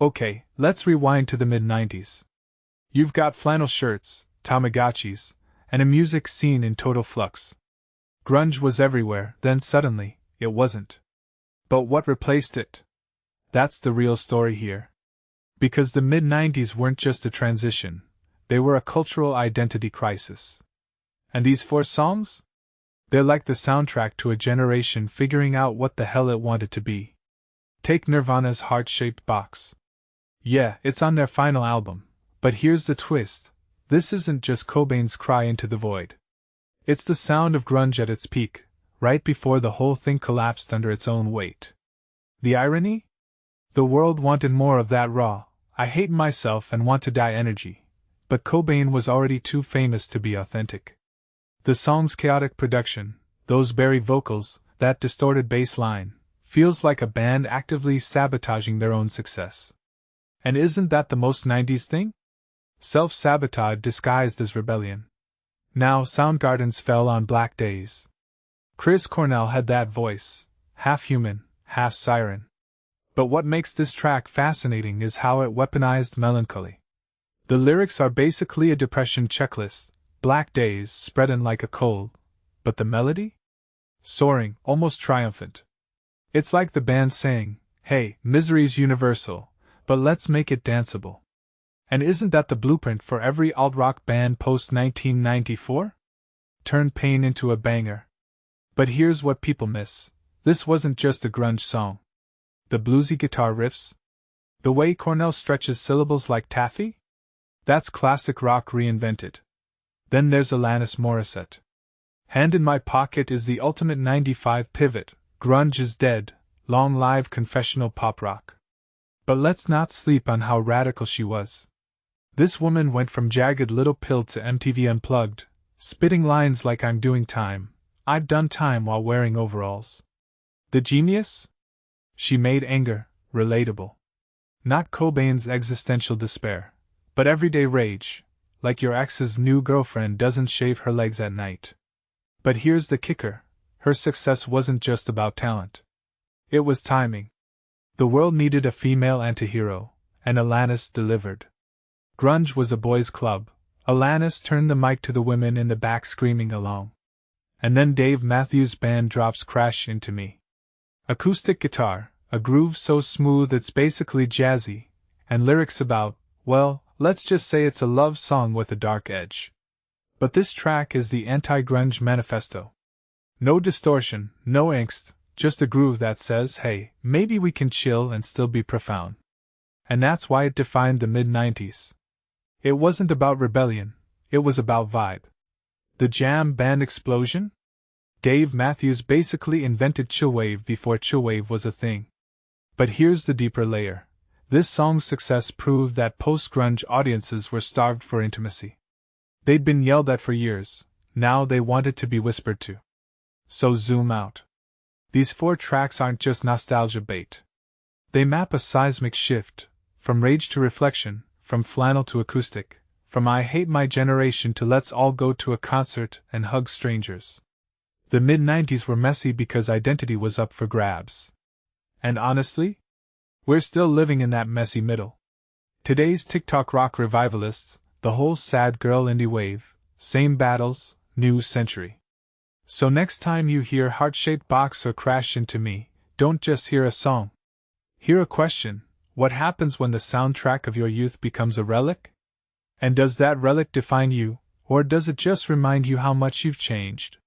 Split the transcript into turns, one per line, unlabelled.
Okay, let's rewind to the mid-90s. You've got flannel shirts, Tamagotchis, and a music scene in total flux. Grunge was everywhere, then suddenly, it wasn't. But what replaced it? That's the real story here. Because the mid-90s weren't just a transition, they were a cultural identity crisis. And these 4 songs? They're like the soundtrack to a generation figuring out what the hell it wanted to be. Take Nirvana's Heart-Shaped Box. Yeah, it's on their final album, but here's the twist. This isn't just Cobain's cry into the void. It's the sound of grunge at its peak, right before the whole thing collapsed under its own weight. The irony? The world wanted more of that raw, I hate myself and want to die energy, but Cobain was already too famous to be authentic. The song's chaotic production, those buried vocals, that distorted bass line, feels like a band actively sabotaging their own success. And isn't that the most 90s thing? Self-sabotage disguised as rebellion. Now Soundgarden's fell on Black Days. Chris Cornell had that voice, half human, half siren. But what makes this track fascinating is how it weaponized melancholy. The lyrics are basically a depression checklist, black days spreading like a cold, but the melody? Soaring, almost triumphant. It's like the band saying, hey, misery's universal, but let's make it danceable. And isn't that the blueprint for every alt-rock band post-1994? Turn pain into a banger. But here's what people miss. This wasn't just a grunge song. The bluesy guitar riffs? The way Cornell stretches syllables like taffy? That's classic rock reinvented. Then there's Alanis Morissette. Hand in My Pocket is the ultimate 95 pivot. Grunge is dead, long live confessional pop rock. But let's not sleep on how radical she was. This woman went from Jagged Little Pill to MTV Unplugged, spitting lines like I'm doing time, I've done time while wearing overalls. The genius? She made anger relatable. Not Cobain's existential despair, but everyday rage, like your ex's new girlfriend doesn't shave her legs at night. But here's the kicker, her success wasn't just about talent. It was timing. The world needed a female antihero, and Alanis delivered. Grunge was a boys' club. Alanis turned the mic to the women in the back screaming along. And then Dave Matthews Band drops Crash Into Me. Acoustic guitar, a groove so smooth it's basically jazzy, and lyrics about, well, let's just say it's a love song with a dark edge. But this track is the anti-grunge manifesto. No distortion, no angst, just a groove that says, hey, maybe we can chill and still be profound. And that's why it defined the mid-90s. It wasn't about rebellion, it was about vibe. The jam band explosion? Dave Matthews basically invented chillwave before chillwave was a thing. But here's the deeper layer. This song's success proved that post-grunge audiences were starved for intimacy. They'd been yelled at for years, now they wanted to be whispered to. So zoom out. These 4 tracks aren't just nostalgia bait. They map a seismic shift, from rage to reflection, from flannel to acoustic, from I hate my generation to let's all go to a concert and hug strangers. The mid-90s were messy because identity was up for grabs. And honestly, we're still living in that messy middle. Today's TikTok rock revivalists, the whole sad girl indie wave, same battles, new century. So next time you hear Heart-Shaped Box or Crash Into Me, don't just hear a song. Hear a question: what happens when the soundtrack of your youth becomes a relic? And does that relic define you, or does it just remind you how much you've changed?